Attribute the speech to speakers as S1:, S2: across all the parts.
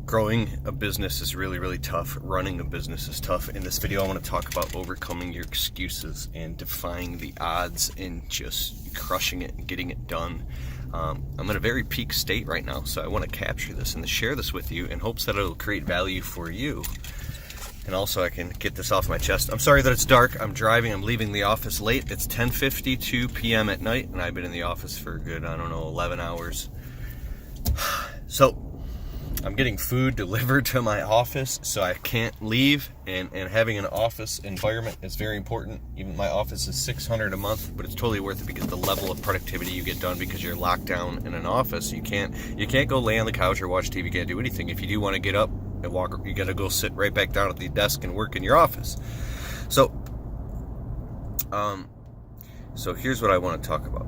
S1: Growing a business is really, really tough. Running a business is tough. In this video, I want to talk about overcoming your excuses and defying the odds and just crushing it and getting it done. I'm in a very peak state right now, so I want to capture this and share this with you in hopes that it'll create value for you. And also I can get this off my chest. I'm sorry that it's dark. I'm driving. I'm leaving the office late. It's 10:52 p.m. at night, and I've been in the office for a good, 11 hours. So I'm getting food delivered to my office, so I can't leave, and having an office environment is very important. Even my office is $600 a month, but it's totally worth it because the level of productivity you get done because you're locked down in an office. You can't go lay on the couch or watch TV. You can't do anything. If you do want to get up and walk, you got to go sit right back down at the desk and work in your office. So here's what I want to talk about.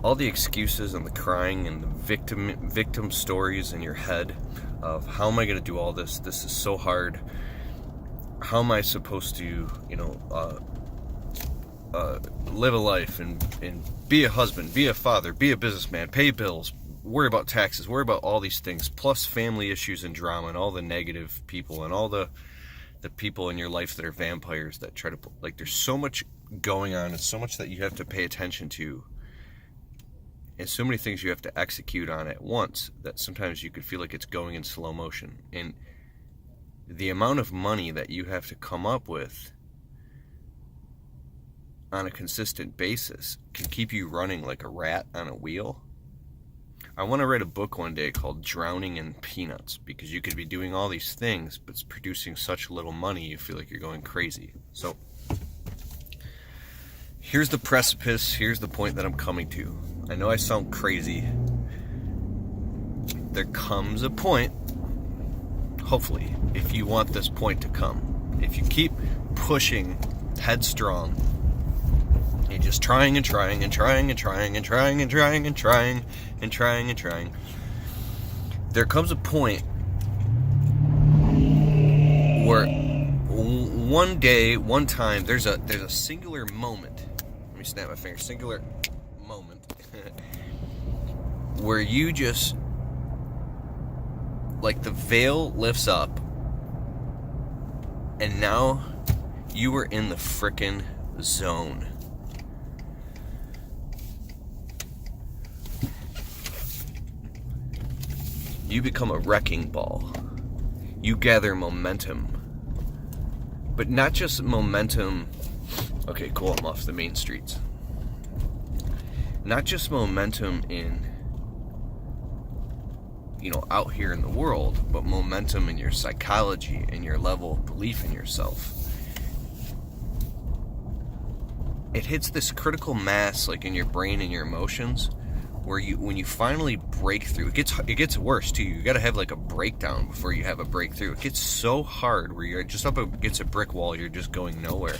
S1: All the excuses and the crying and the victim stories in your head of how am I going to do all this? This is so hard. How am I supposed to, live a life and be a husband, be a father, be a businessman, pay bills, worry about taxes, worry about all these things, plus family issues and drama and all the negative people and all the people in your life that are vampires that try to, there's so much going on and so much that you have to pay attention to. And so many things you have to execute on at once that sometimes you could feel like it's going in slow motion. And the amount of money that you have to come up with on a consistent basis can keep you running like a rat on a wheel. I want to write a book one day called Drowning in Peanuts, because you could be doing all these things, but it's producing such little money you feel like you're going crazy. So here's the precipice, here's the point that I'm coming to. I know I sound crazy. There comes a point, hopefully, if you want this point to come, if you keep pushing headstrong, you're just trying and trying and trying and trying and trying and trying and trying and trying and trying, there comes a point where one day, one time, there's a singular moment. Let me snap my finger. Singular moment where you just, the veil lifts up, and now you are in the frickin' zone. You become a wrecking ball. You gather momentum. But not just momentum. Okay, cool, I'm off the main streets. Not just momentum in, out here in the world, but momentum in your psychology and your level of belief in yourself. It hits this critical mass, in your brain and your emotions, where when you finally break through, it gets worse too. You got to have a breakdown before you have a breakthrough. It gets so hard where you're just up against a brick wall. You're just going nowhere.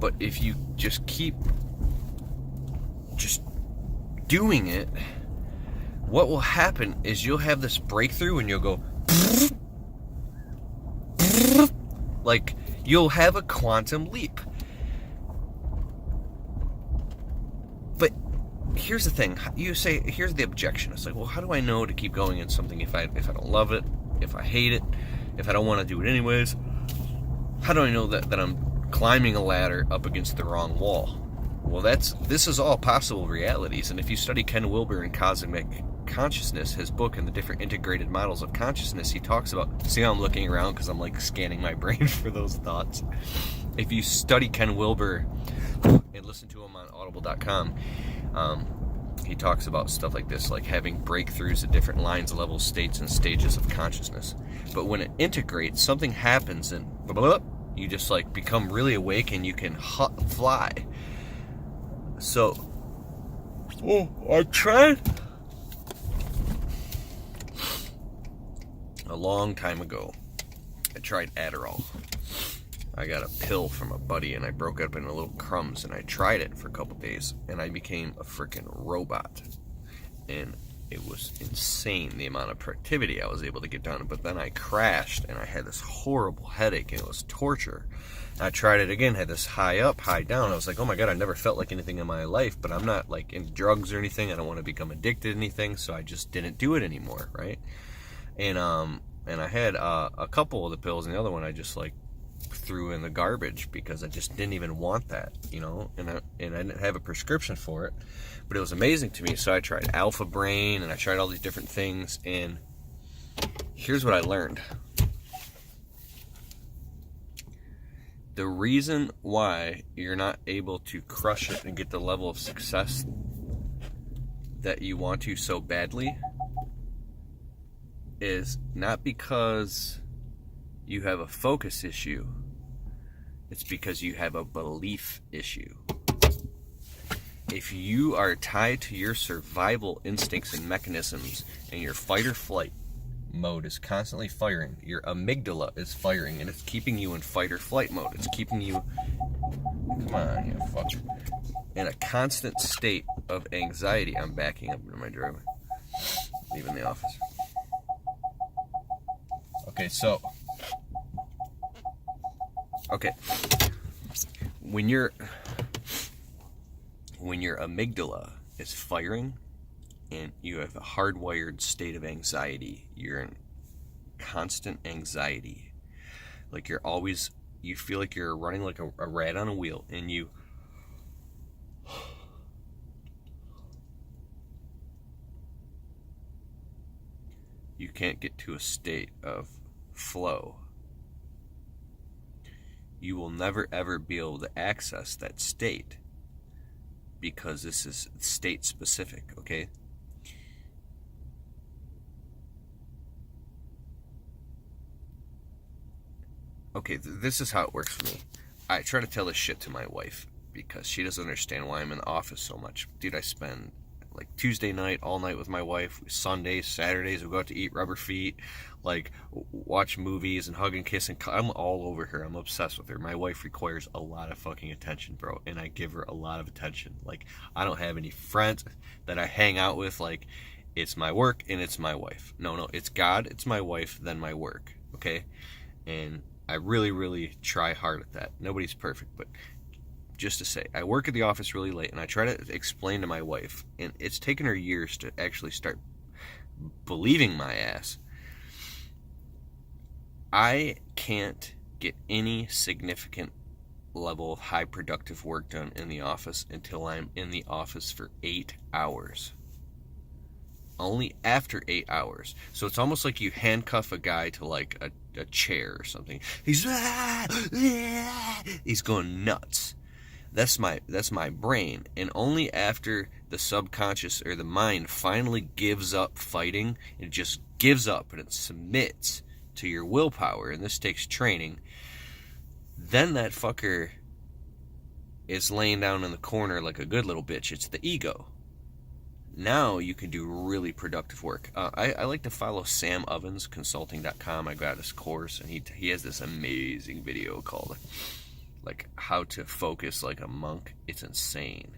S1: But if you just keep just doing it, what will happen is you'll have this breakthrough and you'll go you'll have a quantum leap. But here's the thing. You say, here's the objection. It's well, how do I know to keep going in something if I don't love it, if I hate it, if I don't want to do it anyways? How do I know that I'm climbing a ladder up against the wrong wall? Well, this is all possible realities. And if you study Ken Wilber in Cosmic Consciousness, his book and the different integrated models of consciousness, he talks about, see how I'm looking around because I'm scanning my brain for those thoughts. If you study Ken Wilber and listen to him on audible.com, he talks about stuff like this, having breakthroughs at different lines, levels, states, and stages of consciousness. But when it integrates, something happens and you just become really awake and you can fly. So, I tried a long time ago. I tried Adderall. I got a pill from a buddy and I broke it up into little crumbs and I tried it for a couple days and I became a freaking robot. And it was insane the amount of productivity I was able to get done. But then I crashed and I had this horrible headache and it was torture. I tried it again, had this high up, high down. I was like, oh my God, I never felt like anything in my life, but I'm not like into drugs or anything. I don't want to become addicted to anything, so I just didn't do it anymore, right? And I had a couple of the pills, and the other one I just like threw in the garbage because I just didn't even want that, you know, and I didn't have a prescription for it, but it was amazing to me. So I tried Alpha Brain and I tried all these different things, and here's what I learned. The reason why you're not able to crush it and get the level of success that you want to so badly is not because you have a focus issue. It's because you have a belief issue. If you are tied to your survival instincts and mechanisms and your fight or flight mode is constantly firing, your amygdala is firing, and it's keeping you in fight or flight mode. It's keeping you, come on, you fuck, in a constant state of anxiety. I'm backing up into my driveway, leaving the office. Okay, so, when your amygdala is firing and you have a hardwired state of anxiety, you're in constant anxiety. Like you feel like you're running like a rat on a wheel, and you can't get to a state of flow. You will never ever be able to access that state because this is state specific, okay? Okay, this is how it works for me. I try to tell this shit to my wife because she doesn't understand why I'm in the office so much. Dude, I spend like Tuesday night all night with my wife. Sundays, Saturdays, we go out to eat rubber feet, like watch movies and hug and kiss, and I'm all over her. I'm obsessed with her. My wife requires a lot of fucking attention, bro, and I give her a lot of attention. Like, I don't have any friends that I hang out with. Like, it's my work and it's my wife. No, it's God, it's my wife, then my work, okay? And I really, really try hard at that. Nobody's perfect, but just to say, I work at the office really late, and I try to explain to my wife, and it's taken her years to actually start believing my ass. I can't get any significant level of high productive work done in the office until I'm in the office for 8 hours. Only after 8 hours. So it's almost like you handcuff a guy to like a chair or something. He's going nuts. That's my brain. And only after the subconscious or the mind finally gives up fighting, it just gives up and it submits to your willpower, and this takes training, then that fucker is laying down in the corner like a good little bitch. It's the ego. Now you can do really productive work. I like to follow Sam Ovens, consulting.com. I got his course, and he has this amazing video called like how to focus like a monk. It's insane.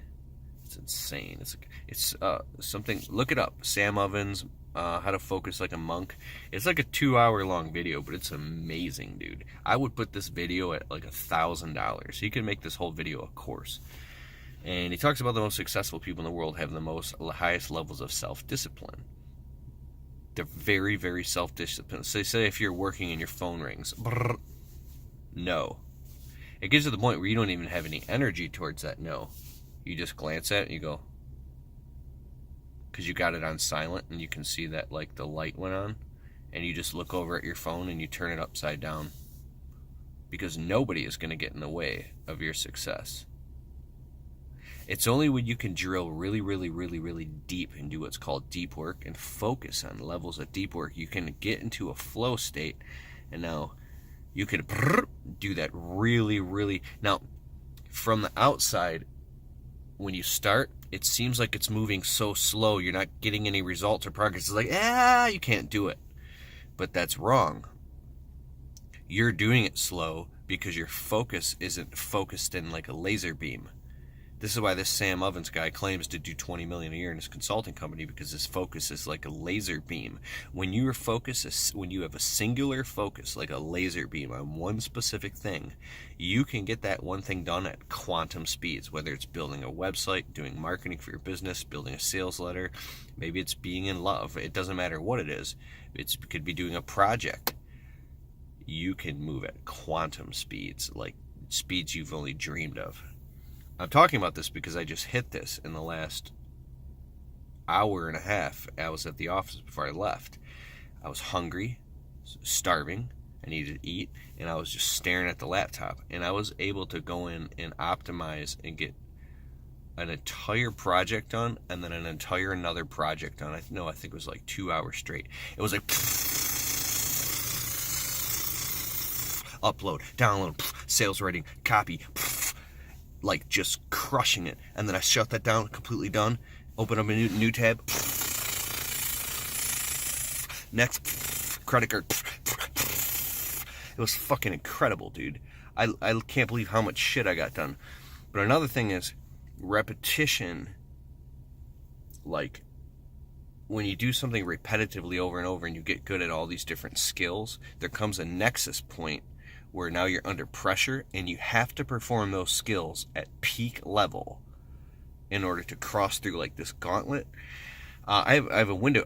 S1: It's something. Look it up. Sam Ovens, how to focus like a monk. It's like a 2-hour long video, but it's amazing, dude. I would put this video at like $1,000. He could make this whole video a course. And he talks about the most successful people in the world have the highest levels of self-discipline. They're very, very self-disciplined. So say if you're working and your phone rings, no. It gets to the point where you don't even have any energy towards that no. You just glance at it and you go, because you got it on silent and you can see that like the light went on, and you just look over at your phone and you turn it upside down, because nobody is going to get in the way of your success. It's only when you can drill really, really, really, really deep and do what's called deep work and focus on levels of deep work, you can get into a flow state, and now you can do that really, really. Now, from the outside, when you start, it seems like it's moving so slow, you're not getting any results or progress. It's like, you can't do it. But that's wrong. You're doing it slow because your focus isn't focused in like a laser beam. This is why this Sam Ovens guy claims to do 20 million a year in his consulting company, because his focus is like a laser beam. When you have a singular focus, like a laser beam on one specific thing, you can get that one thing done at quantum speeds, whether it's building a website, doing marketing for your business, building a sales letter, maybe it's being in love. It doesn't matter what it is. It could be doing a project. You can move at quantum speeds, like speeds you've only dreamed of. I'm talking about this because I just hit this in the last hour and a half. I was at the office before I left. I was hungry, starving, I needed to eat, and I was just staring at the laptop. And I was able to go in and optimize and get an entire project done, and then an entire another project done. I think it was like 2 hours straight. It was like upload, download, sales writing, copy, like just crushing it. And then I shut that down, completely done, open up a new tab, next, credit card. It was fucking incredible, dude. I can't believe how much shit I got done. But another thing is repetition. Like, when you do something repetitively over and over and you get good at all these different skills, there comes a nexus point where now you're under pressure and you have to perform those skills at peak level in order to cross through like this gauntlet. I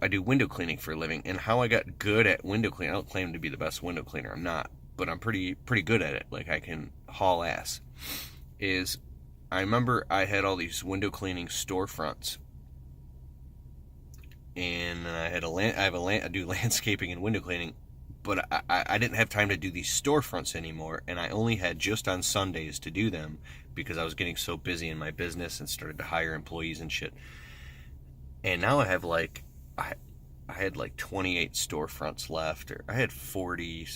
S1: do window cleaning for a living, and how I got good at window cleaning, I don't claim to be the best window cleaner, I'm not, but I'm pretty good at it. Like, I can haul ass. Is I remember I had all these window cleaning storefronts, and I do landscaping and window cleaning, but I didn't have time to do these storefronts anymore, and I only had just on Sundays to do them because I was getting so busy in my business and started to hire employees and shit. And now I have I had like 28 storefronts left, or I had 40.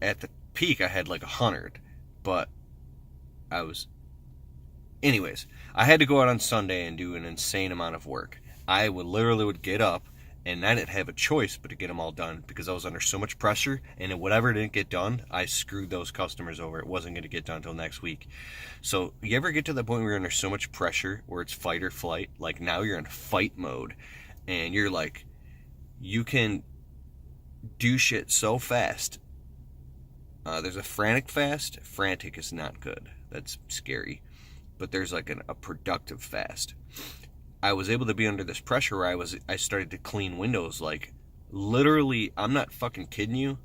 S1: At the peak I had like 100, but anyways, I had to go out on Sunday and do an insane amount of work. I would get up, and I didn't have a choice but to get them all done because I was under so much pressure, and whatever didn't get done, I screwed those customers over. It wasn't going to get done until next week. So you ever get to the point where you're under so much pressure where it's fight or flight? Like, now you're in fight mode, and you're like, you can do shit so fast. There's a frantic fast. Frantic is not good. That's scary. But there's like a productive fast. I was able to be under this pressure where I started to clean windows, like, literally, I'm not fucking kidding you,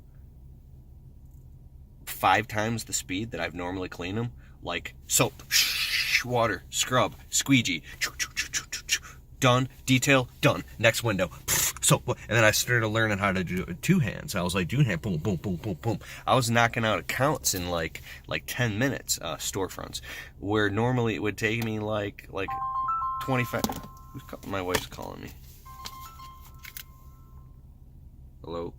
S1: 5 times the speed that I've normally cleaned them. Like, soap, water, scrub, squeegee, done, detail, done, next window, soap. And then I started learning how to do it with 2 hands. I was like, doing hand, boom, boom, boom, boom, boom. I was knocking out accounts in like 10 minutes, storefronts, where normally it would take me like 25. My wife's calling me. Hello?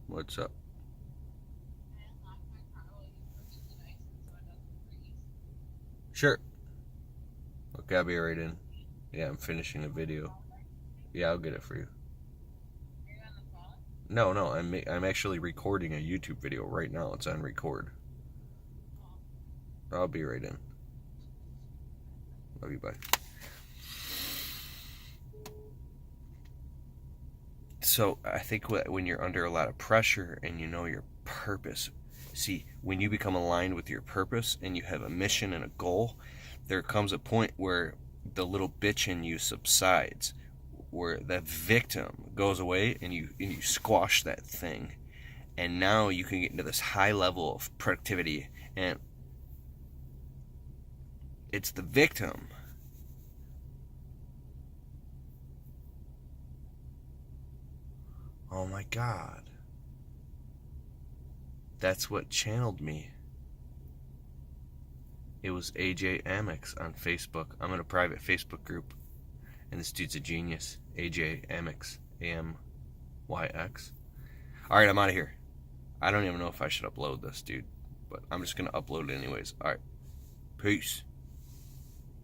S1: What's up? Sure. Okay, I'll be right in. Yeah, I'm finishing a video. Yeah, I'll get it for you. No, I'm actually recording a YouTube video right now. It's on record. I'll be right in. Love you, bye. So I think when you're under a lot of pressure and you know your purpose, see, when you become aligned with your purpose and you have a mission and a goal, there comes a point where the little bitch in you subsides, where the victim goes away, and you squash that thing, and now you can get into this high level of productivity. And it's the victim oh my god, that's what channeled me. It was AJ Amex on Facebook. I'm in a private Facebook group, and this dude's a genius. AJ Amex, AMYX. Alright, I'm out of here. I don't even know if I should upload this, dude, but I'm just gonna upload it anyways. Alright, peace.